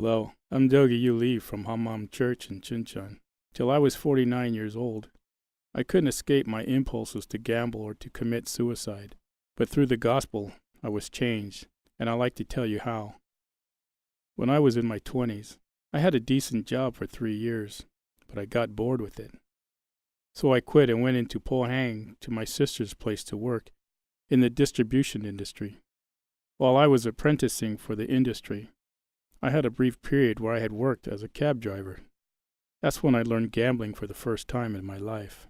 Hello, I'm Dong-Gyu from Hanmaum Church in Chuncheon. Till I was 49 years old, I couldn't escape my impulses to gamble or to commit suicide. But through the gospel, I was changed, and I'd like to tell you how. When I was in my 20s, I had a decent job for 3 years, but I got bored with it. So I quit and went into Pohang to my sister's place to work in the distribution industry. While I was apprenticing for the industry, I had a brief period where I had worked as a cab driver. That's when I learned gambling for the first time in my life.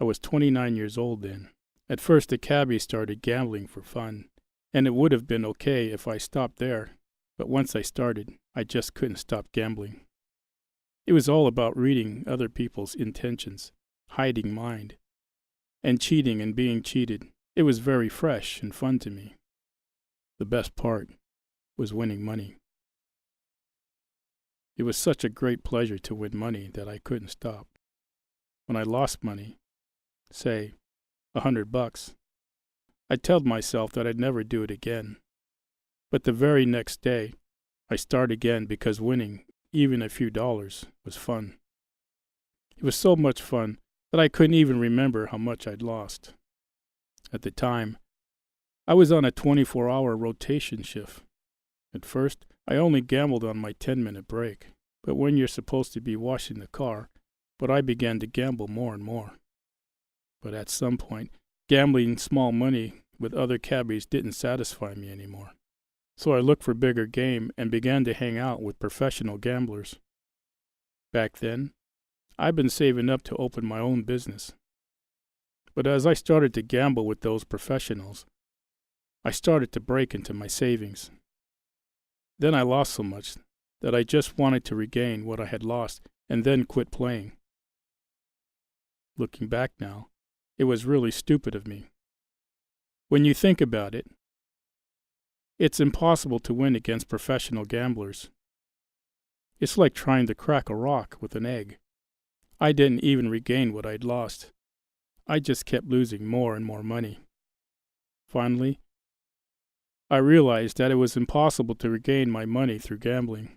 I was 29 years old then. At first, the cabbie started gambling for fun, and it would have been okay if I stopped there, but once I started, I just couldn't stop gambling. It was all about reading other people's intentions, hiding mind, and cheating and being cheated. It was very fresh and fun to me. The best part was winning money. It was such a great pleasure to win money that I couldn't stop. When I lost money, say $100, I told myself that I'd never do it again. But the very next day, I started again because winning, even a few dollars, was fun. It was so much fun that I couldn't even remember how much I'd lost. At the time, I was on a 24-hour rotation shift. At first, I only gambled on my 10-minute break, but when you're supposed to be washing the car, I began to gamble more and more. But at some point, gambling small money with other cabbies didn't satisfy me anymore. So I looked for bigger game and began to hang out with professional gamblers. Back then, I'd been saving up to open my own business. But as I started to gamble with those professionals, I started to break into my savings. Then I lost so much that I just wanted to regain what I had lost and then quit playing. Looking back now, it was really stupid of me. When you think about it, it's impossible to win against professional gamblers. It's like trying to crack a rock with an egg. I didn't even regain what I'd lost. I just kept losing more and more money. Finally, I realized that it was impossible to regain my money through gambling.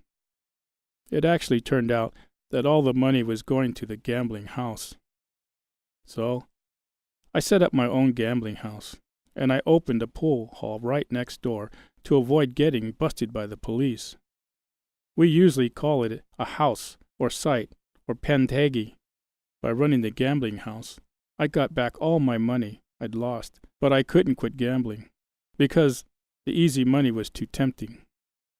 It actually turned out that all the money was going to the gambling house. So, I set up my own gambling house, and I opened a pool hall right next door to avoid getting busted by the police. We usually call it a house or site or pentagi. By running the gambling house, I got back all my money I'd lost, but I couldn't quit gambling because the easy money was too tempting.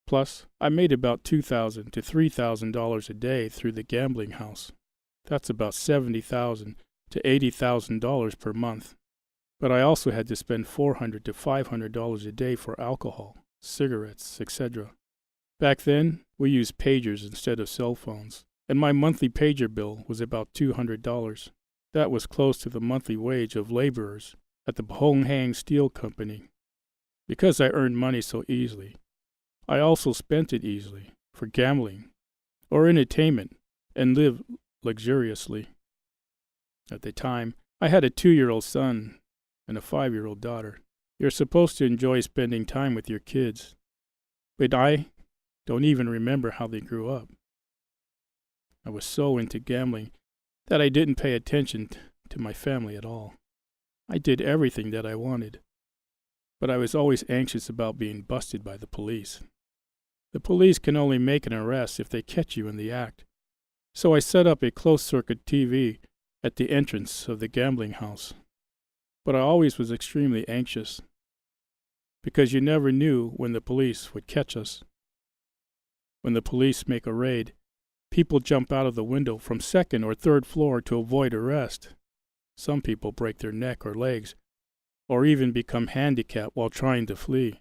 Plus, I made about $2,000 to $3,000 a day through the gambling house. That's about $70,000 to $80,000 per month. But I also had to spend $400 to $500 a day for alcohol, cigarettes, etc. Back then, we used pagers instead of cell phones, and my monthly pager bill was about $200. That was close to the monthly wage of laborers at the Pohang Steel Company. Because I earned money so easily, I also spent it easily for gambling or entertainment and lived luxuriously. At the time, I had a 2-year-old son and a 5-year-old daughter. You're supposed to enjoy spending time with your kids, but I don't even remember how they grew up. I was so into gambling that I didn't pay attention to my family at all. I did everything that I wanted, but I was always anxious about being busted by the police. The police can only make an arrest if they catch you in the act. So I set up a closed-circuit TV at the entrance of the gambling house. But I always was extremely anxious, because you never knew when the police would catch us. When the police make a raid, people jump out of the window from second or third floor to avoid arrest. Some people break their neck or legs, or even become handicapped while trying to flee.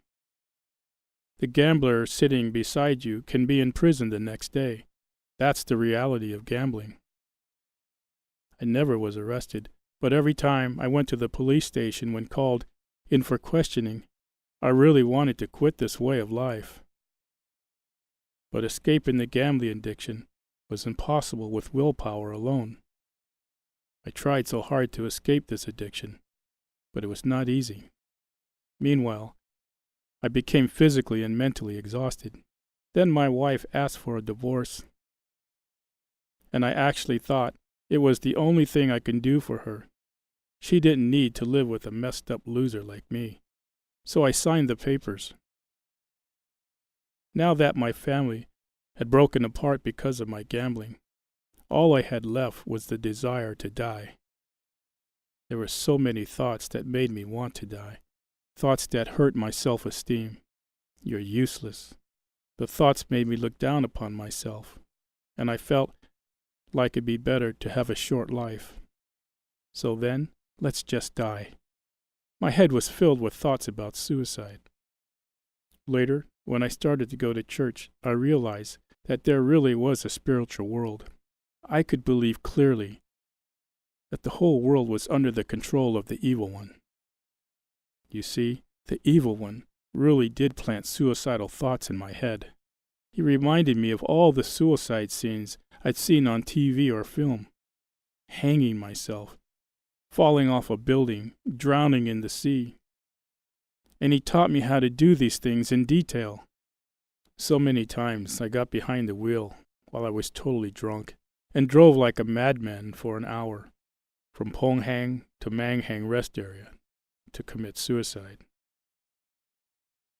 The gambler sitting beside you can be in prison the next day. That's the reality of gambling. I never was arrested, but every time I went to the police station when called in for questioning, I really wanted to quit this way of life. But escaping the gambling addiction was impossible with willpower alone. I tried so hard to escape this addiction, but it was not easy. Meanwhile, I became physically and mentally exhausted. Then my wife asked for a divorce, and I actually thought it was the only thing I could do for her. She didn't need to live with a messed up loser like me. So I signed the papers. Now that my family had broken apart because of my gambling, all I had left was the desire to die. There were so many thoughts that made me want to die. Thoughts that hurt my self-esteem. You're useless. The thoughts made me look down upon myself, and I felt like it'd be better to have a short life. So then, let's just die. My head was filled with thoughts about suicide. Later, when I started to go to church, I realized that there really was a spiritual world. I could believe clearly that the whole world was under the control of the evil one. You see, the evil one really did plant suicidal thoughts in my head. He reminded me of all the suicide scenes I'd seen on TV or film. Hanging myself, falling off a building, drowning in the sea. And he taught me how to do these things in detail. So many times I got behind the wheel while I was totally drunk and drove like a madman for an hour, from Ponghang to Manghang rest area, to commit suicide.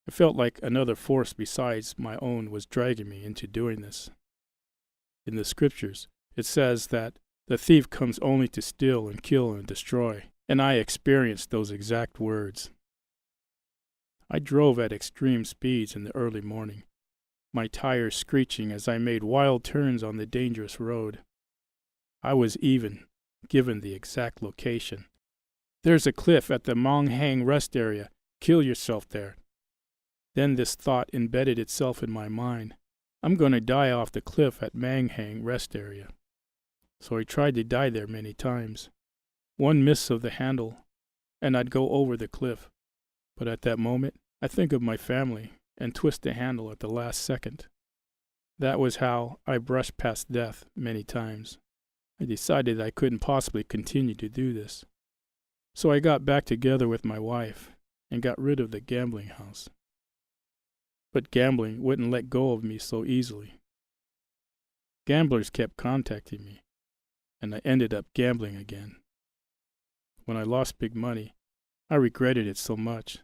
I felt like another force besides my own was dragging me into doing this. In the scriptures, it says that the thief comes only to steal and kill and destroy, and I experienced those exact words. I drove at extreme speeds in the early morning, my tires screeching as I made wild turns on the dangerous road. I was even given the exact location. There's a cliff at the Manghang rest area. Kill yourself there. Then this thought embedded itself in my mind. I'm going to die off the cliff at Manghang rest area. So I tried to die there many times. One miss of the handle, and I'd go over the cliff. But at that moment, I think of my family and twist the handle at the last second. That was how I brushed past death many times. I decided I couldn't possibly continue to do this. So I got back together with my wife and got rid of the gambling house. But gambling wouldn't let go of me so easily. Gamblers kept contacting me, and I ended up gambling again. When I lost big money, I regretted it so much,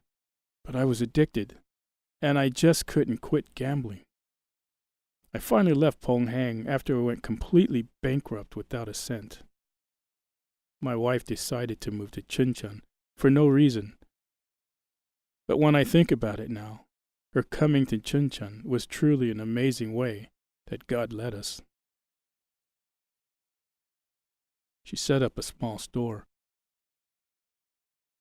but I was addicted, and I just couldn't quit gambling. I finally left Ponghang after I went completely bankrupt without a cent. My wife decided to move to Chuncheon for no reason. But when I think about it now, her coming to Chuncheon was truly an amazing way that God led us. She set up a small store.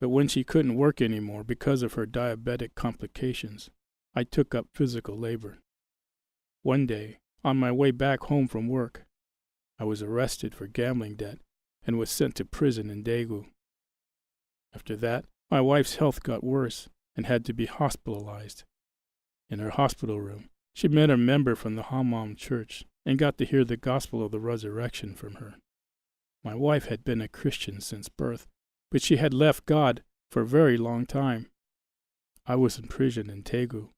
But when she couldn't work anymore because of her diabetic complications, I took up physical labor. One day, on my way back home from work, I was arrested for gambling debt and was sent to prison in Daegu. After that, my wife's health got worse and had to be hospitalized. In her hospital room, she met a member from the Hanmaum church and got to hear the gospel of the resurrection from her. My wife had been a Christian since birth, but she had left God for a very long time. I was in prison in Daegu.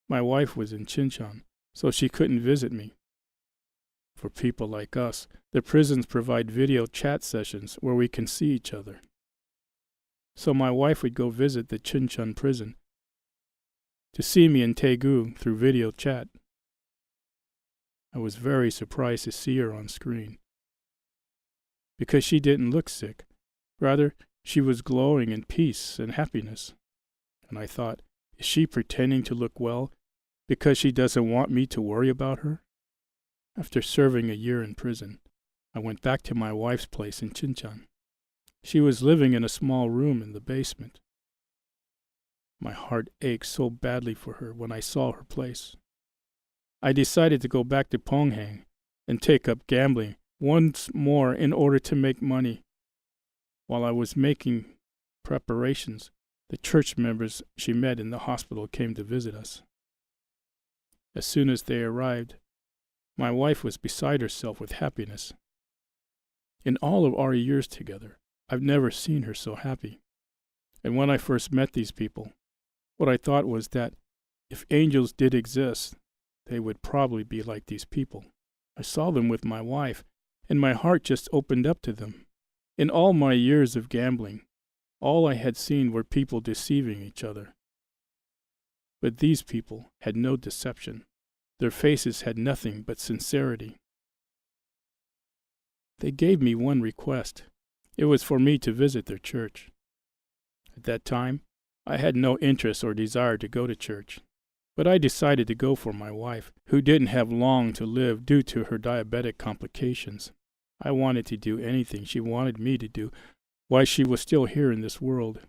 My wife was in Chuncheon, so she couldn't visit me. For people like us, the prisons provide video chat sessions where we can see each other. So my wife would go visit the Chuncheon prison to see me in Daegu through video chat. I was very surprised to see her on screen, because she didn't look sick. Rather, she was glowing in peace and happiness. And I thought, is she pretending to look well because she doesn't want me to worry about her? After serving a year in prison, I went back to my wife's place in Chuncheon. She was living in a small room in the basement. My heart ached so badly for her when I saw her place. I decided to go back to Ponghang and take up gambling once more in order to make money. While I was making preparations, the church members she met in the hospital came to visit us. As soon as they arrived, my wife was beside herself with happiness. In all of our years together, I've never seen her so happy. And when I first met these people, what I thought was that if angels did exist, they would probably be like these people. I saw them with my wife, and my heart just opened up to them. In all my years of gambling, all I had seen were people deceiving each other. But these people had no deception. Their faces had nothing but sincerity. They gave me one request. It was for me to visit their church. At that time, I had no interest or desire to go to church, but I decided to go for my wife, who didn't have long to live due to her diabetic complications. I wanted to do anything she wanted me to do while she was still here in this world.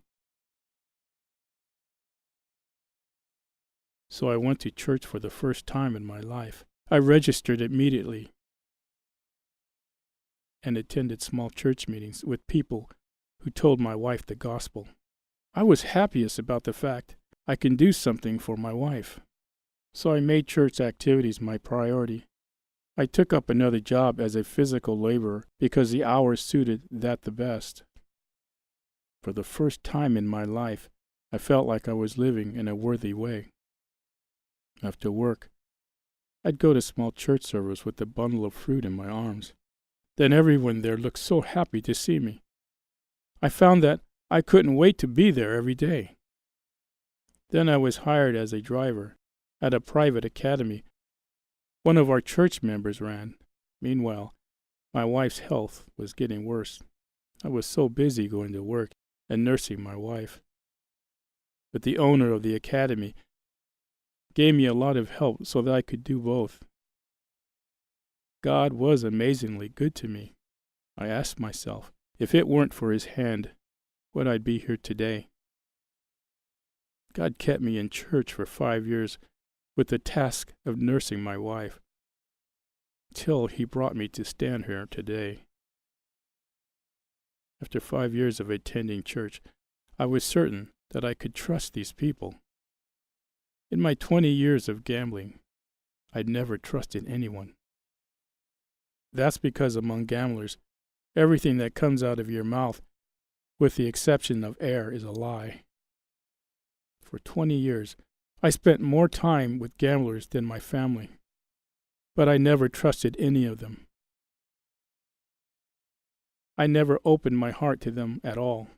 So I went to church for the first time in my life. I registered immediately and attended small church meetings with people who told my wife the gospel. I was happiest about the fact I can do something for my wife. So I made church activities my priority. I took up another job as a physical laborer because the hours suited that the best. For the first time in my life, I felt like I was living in a worthy way. After work, I'd go to small church service with a bundle of fruit in my arms. Then everyone there looked so happy to see me. I found that I couldn't wait to be there every day. Then I was hired as a driver at a private academy one of our church members ran. Meanwhile, my wife's health was getting worse. I was so busy going to work and nursing my wife. But the owner of the academy gave me a lot of help so that I could do both. God was amazingly good to me. I asked myself, if it weren't for His hand, would I be here today? God kept me in church for 5 years with the task of nursing my wife, till He brought me to stand here today. After 5 years of attending church, I was certain that I could trust these people. In my 20 years of gambling, I'd never trusted anyone. That's because among gamblers, everything that comes out of your mouth, with the exception of air, is a lie. For 20 years, I spent more time with gamblers than my family, but I never trusted any of them. I never opened my heart to them at all,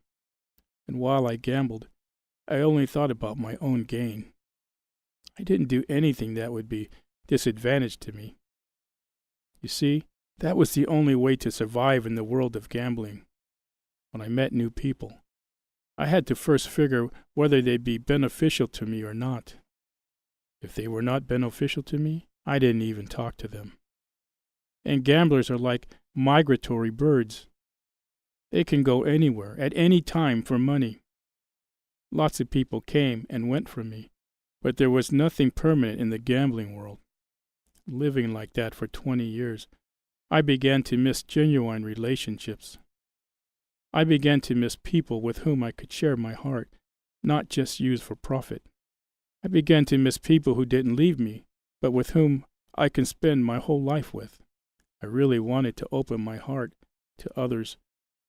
and while I gambled, I only thought about my own gain. I didn't do anything that would be disadvantage to me. You see, that was the only way to survive in the world of gambling. When I met new people, I had to first figure whether they'd be beneficial to me or not. If they were not beneficial to me, I didn't even talk to them. And gamblers are like migratory birds. They can go anywhere, at any time, for money. Lots of people came and went from me, but there was nothing permanent in the gambling world. Living like that for 20 years, I began to miss genuine relationships. I began to miss people with whom I could share my heart, not just use for profit. I began to miss people who didn't leave me, but with whom I can spend my whole life with. I really wanted to open my heart to others.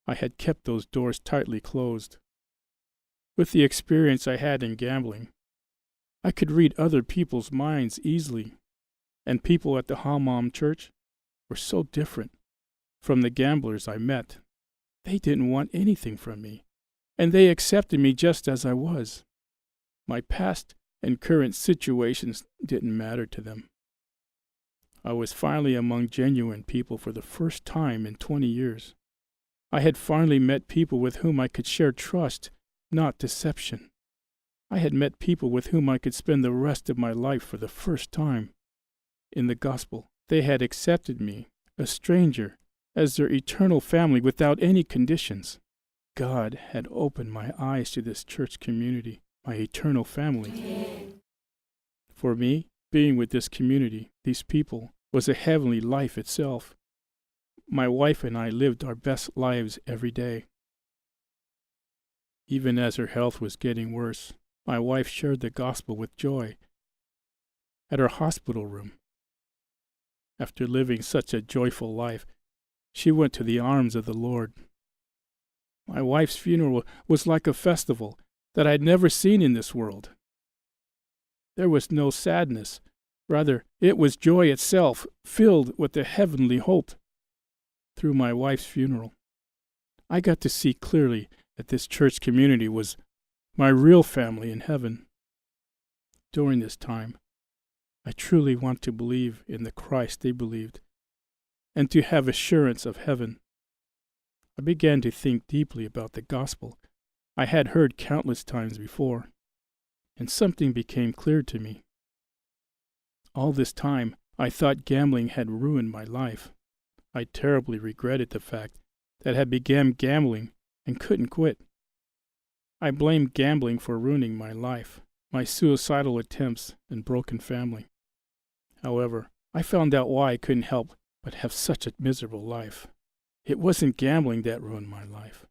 I had kept those doors tightly closed. With the experience I had in gambling, I could read other people's minds easily, and people at the Hanmaum church were so different from the gamblers I met. They didn't want anything from me, and they accepted me just as I was. My past and current situations didn't matter to them. I was finally among genuine people for the first time in 20 years. I had finally met people with whom I could share trust, not deception. I had met people with whom I could spend the rest of my life for the first time. In the gospel, they had accepted me, a stranger, as their eternal family without any conditions. God had opened my eyes to this church community, my eternal family. For me, being with this community, these people, was a heavenly life itself. My wife and I lived our best lives every day. Even as her health was getting worse, my wife shared the gospel with joy at her hospital room. After living such a joyful life, she went to the arms of the Lord. My wife's funeral was like a festival that I'd never seen in this world. There was no sadness, Rather, it was joy itself, filled with a heavenly hope. Through my wife's funeral, I got to see clearly that this church community was my real family in heaven. During this time, I truly want to believe in the Christ they believed, and to have assurance of heaven. I began to think deeply about the gospel I had heard countless times before, and something became clear to me. All this time, I thought gambling had ruined my life. I terribly regretted the fact that I had began gambling and couldn't quit. I blamed gambling for ruining my life, my suicidal attempts, and broken family. However, I found out why I couldn't help but have such a miserable life. It wasn't gambling that ruined my life.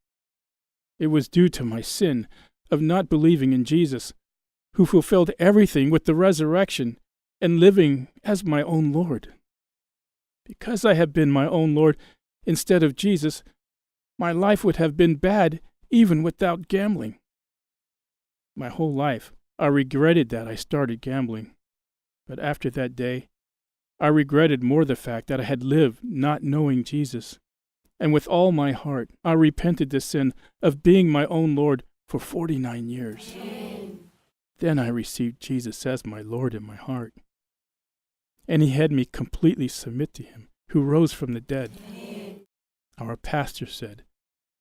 It was due to my sin of not believing in Jesus, who fulfilled everything with the resurrection and living as my own Lord. Because I had been my own Lord instead of Jesus, my life would have been bad even without gambling. My whole life, I regretted that I started gambling. But after that day, I regretted more the fact that I had lived not knowing Jesus. And with all my heart, I repented the sin of being my own Lord for 49 years. Amen. Then I received Jesus as my Lord in my heart. And he had me completely submit to him, who rose from the dead. Amen. Our pastor said,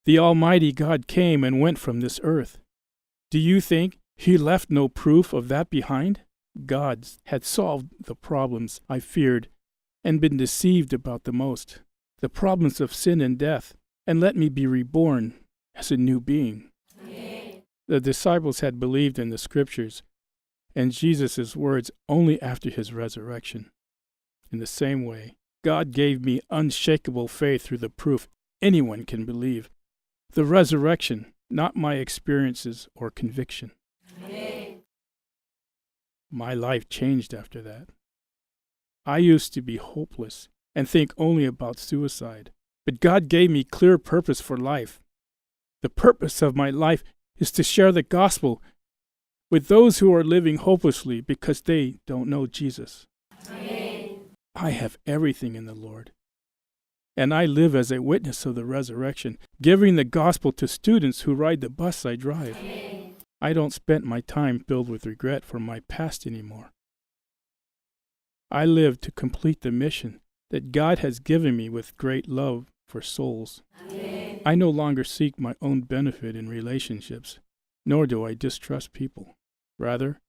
"The Almighty God came and went from this earth. Do you think he left no proof of that behind? God had solved the problems I feared and been deceived about the most, the problems of sin and death, and let me be reborn as a new being." Amen. The disciples had believed in the scriptures and Jesus' words only after his resurrection. In the same way, God gave me unshakable faith through the proof anyone can believe, the resurrection, not my experiences or conviction. Amen. My life changed after that. I used to be hopeless and think only about suicide, but God gave me clear purpose for life. The purpose of my life is to share the gospel with those who are living hopelessly because they don't know Jesus. Amen. I have everything in the Lord, and I live as a witness of the resurrection, giving the gospel to students who ride the bus I drive. Amen. I don't spend my time filled with regret for my past anymore. I live to complete the mission that God has given me with great love for souls. Amen. I no longer seek my own benefit in relationships, nor do I distrust people. Rather,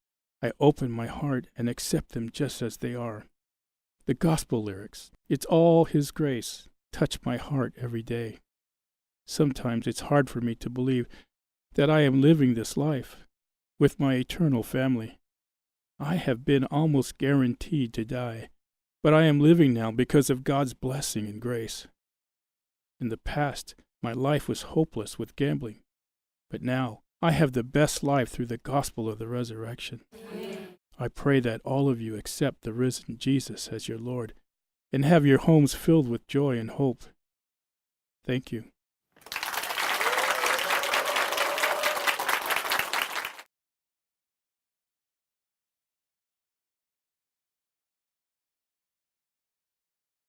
I open my heart and accept them just as they are. The gospel lyrics, "It's all His grace," touch my heart every day. Sometimes it's hard for me to believe that I am living this life with my eternal family. I have been almost guaranteed to die, but I am living now because of God's blessing and grace. In the past, my life was hopeless with gambling, but now I have the best life through the gospel of the resurrection. Amen. I pray that all of you accept the risen Jesus as your Lord and have your homes filled with joy and hope. Thank you.